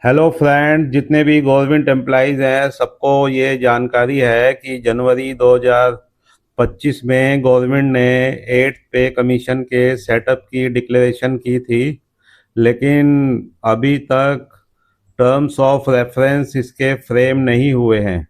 Hello friend, जितने भी government employees हैं सबको ये जानकारी है कि जनवरी 2025 में गवर्नमेंट ने 8th पे कमीशन के सेटअप की डिक्लेरेशन की थी। लेकिन अभी तक टर्म्स ऑफ रेफरेंस इसके फ्रेम नहीं हुए हैं।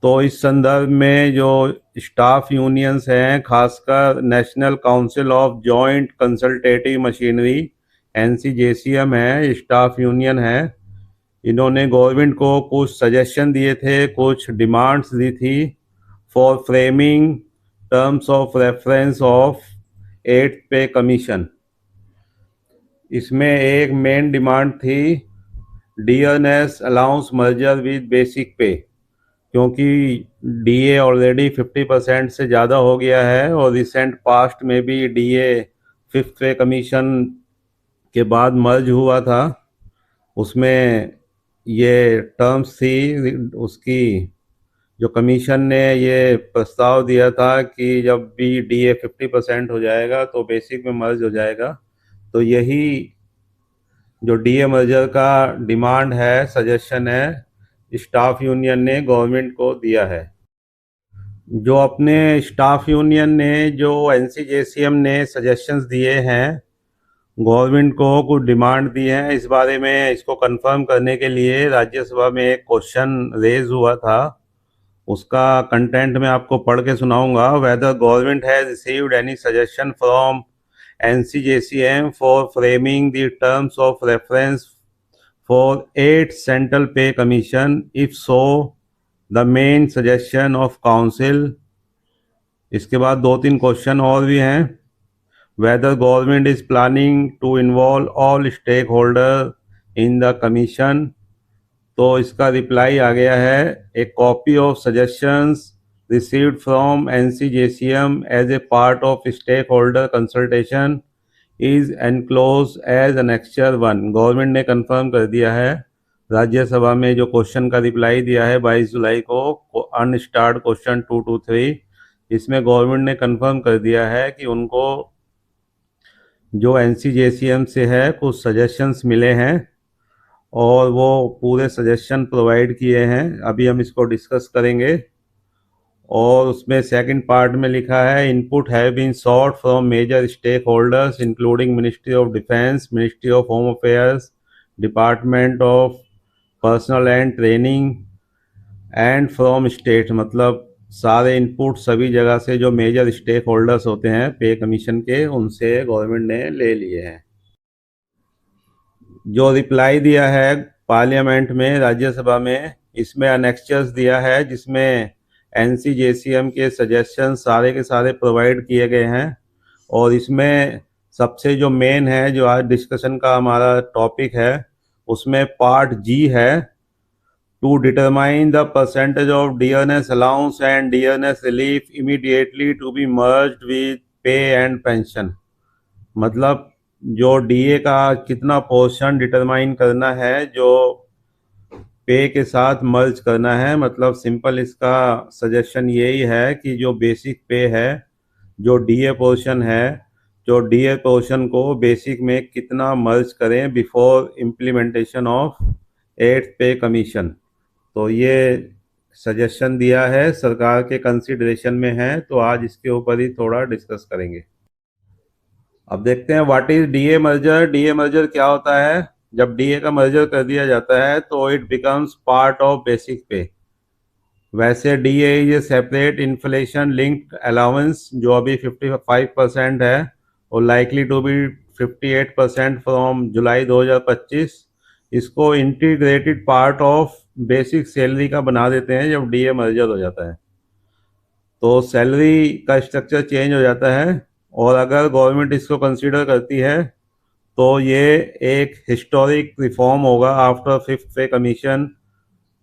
तो इस संदर्भ में जो स्टाफ यूनियंस हैं, खासकर national council of joint consultative machinery NCJCM है, स्टाफ यूनियन है। इन्होंने गवर्नमेंट को कुछ सजेशन दिए थे, कुछ डिमांड्स दी थी for framing terms of reference of 8th पे कमीशन। इसमें एक मेन डिमांड थी dearness allowance merger with basic पे, क्योंकि डीए ऑलरेडी 50% से ज़्यादा हो गया है और रिसेंट पास्ट में भी डीए 5th पे कमीशन के बाद मर्ज हुआ था। उसमें ये टर्म्स थी उसकी, जो कमीशन ने ये प्रस्ताव दिया था कि जब भी डीए 50% हो जाएगा तो बेसिक में मर्ज हो जाएगा। तो यही जो डीए मर्जर का डिमांड है, सजेशन है, स्टाफ यूनियन ने गवर्नमेंट को दिया है। जो अपने स्टाफ यूनियन ने, जो NCJCM ने सजेशंस दिए हैं गवर्नमेंट को, कुछ डिमांड दी हैं, इस बारे में इसको कंफर्म करने के लिए राज्यसभा में एक क्वेश्चन रेज हुआ था। उसका कंटेंट मैं आपको पढ़ के सुनाऊंगा। Whether government has received any suggestion from NCJCM for framing the terms of reference for 8 central pay commission, if so the main suggestion of council. इसके बाद दो तीन क्वेश्चन और भी हैं। Whether government is planning to involve all stakeholder in the commission. तो इसका reply आ गया है, a copy of suggestions received from NCJCM as a part of stakeholder consultation is enclosed as annexure 1। Government ने confirm कर दिया है राज्यसभा में, जो क्वेश्चन का रिप्लाई दिया है 22 जुलाई को, अनस्टार्ड क्वेश्चन 223। इसमें गवर्नमेंट ने कंफर्म कर दिया है कि उनको जो NCJCM से है कुछ सजेशंस मिले हैं और वो पूरे सजेशन प्रोवाइड किए हैं। अभी हम इसको डिस्कस करेंगे। और उसमें सेकंड पार्ट में लिखा है, input have been sought from major stakeholders including ministry of defence, ministry of home affairs, department of personnel and training and from state. मतलब सारे इनपुट सभी जगह से जो मेजर स्टेक होल्डर्स होते हैं पे कमीशन के, उनसे गवर्नमेंट ने ले लिए हैं। जो रिप्लाई दिया है पार्लियामेंट में, राज्यसभा में, इसमें अनेक्चर्स दिया है जिसमें NCJCM के सजेशन सारे के सारे प्रोवाइड किए गए हैं। और इसमें सबसे जो मेन है, जो आज डिस्कशन का हमारा टॉपिक है, उसमें पार्ट जी है, to determine the percentage of dearness allowance and dearness relief immediately to be merged with pay and pension. मतलब जो डीए का कितना पोर्शन डिटरमाइन करना है, जो पे के साथ मर्ज करना है। मतलब सिंपल इसका सजेशन यही है कि जो बेसिक पे है, जो डीए पोर्शन है, जो डीए पोर्शन को बेसिक में कितना मर्ज करें बिफोर इम्प्लीमेंटेशन ऑफ 8th पे कमीशन। तो ये सजेशन दिया है, सरकार के कंसिडरेशन में है, तो आज इसके ऊपर ही थोड़ा डिस्कस करेंगे। अब देखते हैं what is DA merger. DA merger क्या होता है? जब डीए का मर्जर कर दिया जाता है तो it becomes part of basic pay. वैसे DA is a separate inflation linked allowance, जो अभी 55% है और likely to be 58% from July 2025। इसको integrated part of basic salary का बना देते हैं जब डीए मर्जर हो जाता है। तो सैलरी का स्ट्रक्चर चेंज हो जाता है। और अगर गवर्नमेंट इसको कंसीडर करती है तो ये एक हिस्टोरिक रिफॉर्म होगा after 5th pay commission,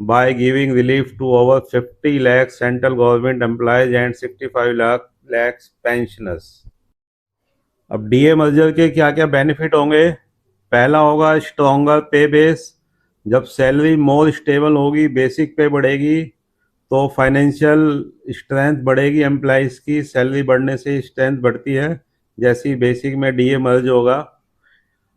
by giving relief to over 50 lakh central government employees and 65 lakh pensioners. अब डीए मर्जर के क्या क्या बेनिफिट होंगे? पहला होगा स्ट्रॉन्गर पे बेस। जब सैलरी मोर स्टेबल होगी, बेसिक पे बढ़ेगी, तो फाइनेंशियल स्ट्रेंथ बढ़ेगी। एम्प्लॉयज़ की सैलरी बढ़ने से स्ट्रेंथ बढ़ती है जैसी बेसिक में डीए मर्ज होगा।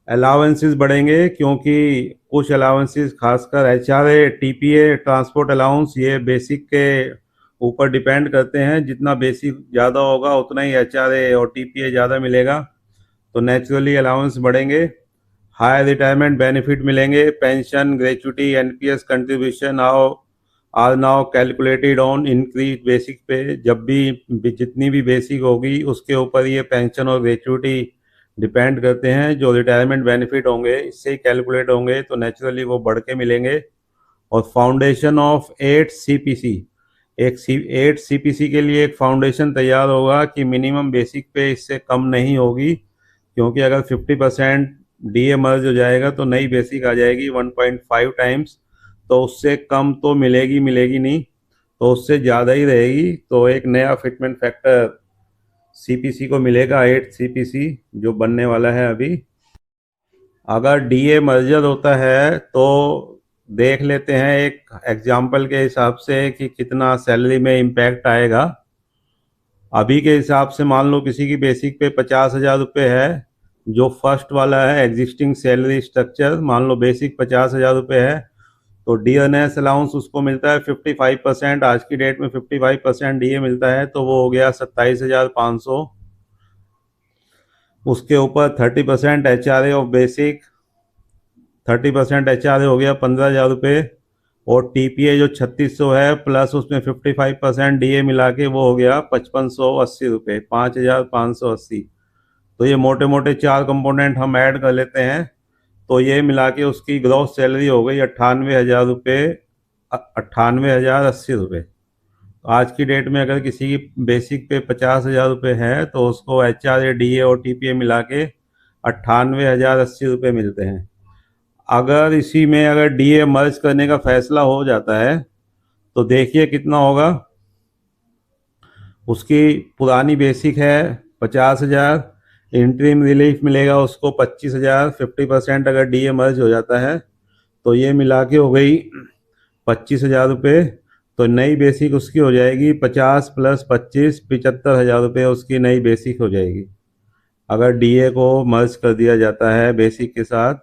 अलाउंसेस बढ़ेंगे क्योंकि कुछ अलाउंसेस खासकर एचआरए, टीपीए, ट्रांसपोर्ट अलाउंस, ये बेसिक के ऊपर डिपेंड करते हैं। जितना बेसिक ज़्यादा होगा उतना ही एचआरए और टीपीए ज़्यादा मिलेगा, तो नेचुरली अलाउंस बढ़ेंगे। हाई रिटायरमेंट बेनिफिट मिलेंगे। Pension, gratuity, NPS contribution are now calculated on increase basic pay. जब भी जितनी भी बेसिक होगी उसके ऊपर ये पेंशन और ग्रेचुटी डिपेंड करते हैं। जो रिटायरमेंट बेनिफिट होंगे इससे ही कैलकुलेट होंगे, तो नेचुरली वो बढ़ के मिलेंगे। और foundation of 8 CPC, eight CPC के लिए एक फाउंडेशन तैयार होगा कि मिनिमम बेसिक पे इससे कम नहीं होगी, क्योंकि अगर 50% डीए मर्ज हो जाएगा तो नई बेसिक आ जाएगी 1.5 टाइम्स, तो उससे कम तो मिलेगी मिलेगी नहीं, तो उससे ज़्यादा ही रहेगी। तो एक नया फिटमेंट फैक्टर सीपीसी को मिलेगा, 8 सीपीसी, जो बनने वाला है अभी। अगर डीए मर्जर होता है तो देख लेते हैं एक एग्जाम्पल के हिसाब से कि कितना सैलरी में इम्पैक्ट आएगा। अभी के हिसाब से मान लो किसी की बेसिक पे 50,000 रुपये है, जो फर्स्ट वाला है एग्जिस्टिंग सैलरी स्ट्रक्चर, मान लो बेसिक 50,000 रुपये है, तो डीएनएस अलाउंस उसको मिलता है 55%। आज की डेट में 55% डीए मिलता है, तो वो हो गया 27,500। उसके ऊपर 30% H R A of basic, 30% H R A हो गया 15,000 रुपये। और टीपीए जो 3600 है प्लस उसमें 55% डीए मिला के वो हो गया 5580 रुपये, 5,580। तो ये मोटे मोटे चार कंपोनेंट हम ऐड कर लेते हैं, तो ये मिला के उसकी ग्रॉस सैलरी हो गई 98,000 रुपये, 98,080 रुपये। आज की डेट में अगर किसी की बेसिक पे 50,000 रुपये है तो उसको H R A, D A और टी पी ए मिला के 98,080 रुपये मिलते हैं। अगर इसी में अगर डी ए मर्ज करने का फैसला हो जाता है तो देखिए कितना होगा। उसकी पुरानी बेसिक है 50,000, इंटरिम रिलीफ मिलेगा उसको 25,000, 50% अगर डी ए मर्ज हो जाता है तो ये मिला के हो गई 25,000 रुपये। तो नई बेसिक उसकी हो जाएगी 50 + 25, 75,000 रुपये उसकी नई बेसिक हो जाएगी। अगर डीए को मर्ज कर दिया जाता है बेसिक के साथ,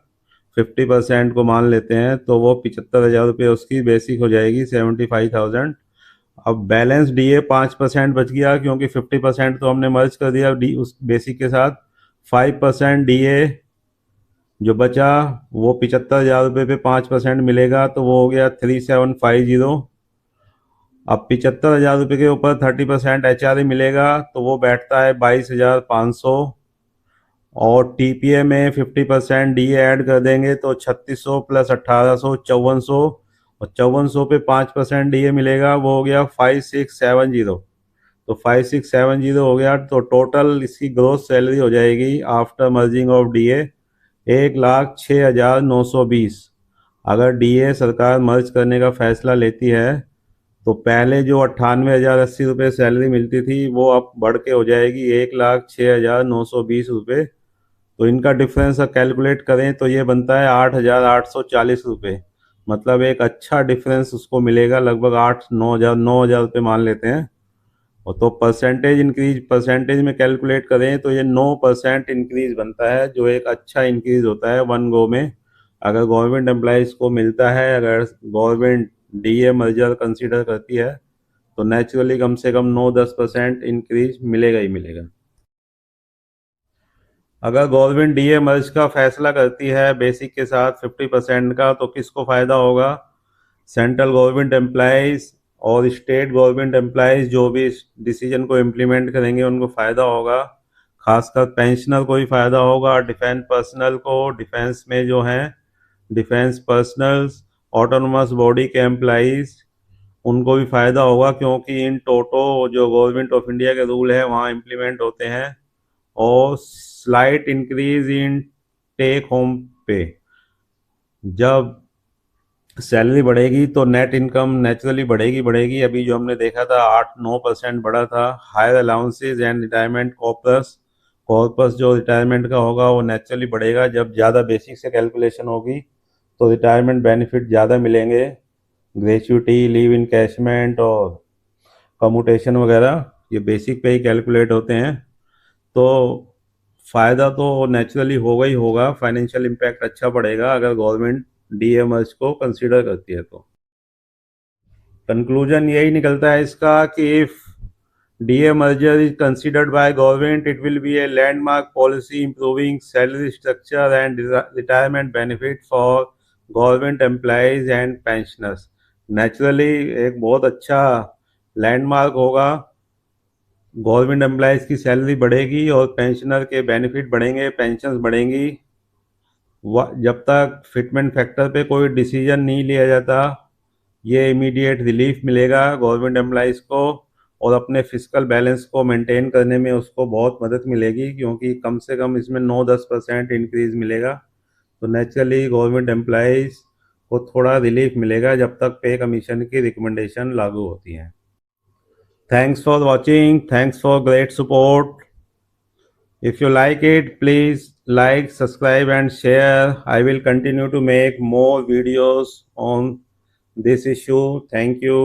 50% को मान लेते हैं, तो वो 75,000 रुपये उसकी बेसिक हो जाएगी, 75,000। अब बैलेंस डीए 5% बच गया, क्योंकि 50% तो हमने मर्ज कर दिया डी उस बेसिक के साथ। 5% डीए जो बचा वो 75,000 रुपये पे 5% मिलेगा, तो वो हो गया 3750। अब 75,000 रुपये के ऊपर 30% एच आर ए मिलेगा, तो वो बैठता है 22,500। और टीपीए में 50% डीए ऐड कर देंगे तो 3600 + 1800, 5400। और 5400 पे 5% डीए मिलेगा, वो हो गया 5670। तो 5670 हो गया, तो टोटल इसकी ग्रोथ सैलरी हो जाएगी आफ्टर मर्जिंग ऑफ डीए 1,06,920। अगर डीए सरकार मर्ज करने का फैसला लेती है तो पहले जो 98,080 रुपये सैलरी मिलती थी वो अब बढ़ के हो जाएगी 1,06,920 रुपये। तो इनका डिफरेंस कैलकुलेट करें तो ये बनता है 8,840 रुपये। मतलब एक अच्छा डिफरेंस उसको मिलेगा, लगभग 8-9 हज़ार 9 हज़ार रुपये मान लेते हैं। और तो परसेंटेज में कैलकुलेट करें तो ये 9% इंक्रीज बनता है, जो एक अच्छा इंक्रीज होता है वन गो में। अगर गवर्नमेंट एम्प्लॉइज़ को मिलता है, अगर गवर्नमेंट डीए मर्जर कंसीडर करती है, तो नेचुरली कम से कम 9-10% इंक्रीज मिलेगा ही मिलेगा। अगर गवर्नमेंट डीए मर्ज का फैसला करती है बेसिक के साथ 50% का, तो किसको फ़ायदा होगा? सेंट्रल गवर्नमेंट एम्प्लॉइज़ और स्टेट गवर्नमेंट एम्प्लॉइज़ जो भी इस डिसीजन को इम्प्लीमेंट करेंगे उनको फ़ायदा होगा। खासकर पेंशनर को भी फ़ायदा होगा, डिफेंस पर्सनल को, डिफेंस में जो हैं डिफेंस पर्सनल्स, ऑटोनोमस बॉडी के एम्प्लॉइज़, उनको भी फ़ायदा होगा, क्योंकि इन टोटो जो गवर्नमेंट ऑफ इंडिया के रूल है वहाँ इम्प्लीमेंट होते हैं। और slight increase in take home pay, जब सैलरी बढ़ेगी तो नेट इनकम नेचुरली बढ़ेगी। अभी जो हमने देखा था 8-9% बढ़ा था। Higher allowances and retirement corpus, जो रिटायरमेंट का होगा वो नेचुरली बढ़ेगा। जब ज़्यादा बेसिक से कैलकुलेशन होगी तो रिटायरमेंट बेनिफिट ज़्यादा मिलेंगे। ग्रेचुटी, लीव इनकैशमेंट और कम्यूटेशन वगैरह ये बेसिक पे ही कैलकुलेट होते हैं। तो फ़ायदा तो नेचुरली होगा ही होगा, फाइनेंशियल इम्पैक्ट अच्छा पड़ेगा अगर गवर्नमेंट डीए मर्ज को कंसीडर करती है तो। कंक्लूजन यही निकलता है इसका कि if DA merger is considered by government, it will be a landmark policy improving salary structure and retirement benefit for government employees and pensioners. Naturally एक बहुत अच्छा लैंडमार्क होगा, गवर्नमेंट एम्प्लॉयज़ की सैलरी बढ़ेगी और पेंशनर के बेनिफिट बढ़ेंगे, pensions बढ़ेंगी। जब तक फिटमेंट फैक्टर पे कोई डिसीजन नहीं लिया जाता, ये इमीडिएट रिलीफ मिलेगा गवर्नमेंट एम्प्लॉयज़ को और अपने फिजिकल बैलेंस को मेंटेन करने में उसको बहुत मदद मिलेगी, क्योंकि कम से कम इसमें 9-10% इंक्रीज मिलेगा। तो नेचुरली गवर्नमेंट एम्प्लॉयज़ को थोड़ा रिलीफ मिलेगा जब तक पे कमीशन की रिकमेंडेशन लागू होती हैं। Thanks for watching, thanks for great support. If you like it, please like, subscribe and share. I will continue to make more videos on this issue. Thank you.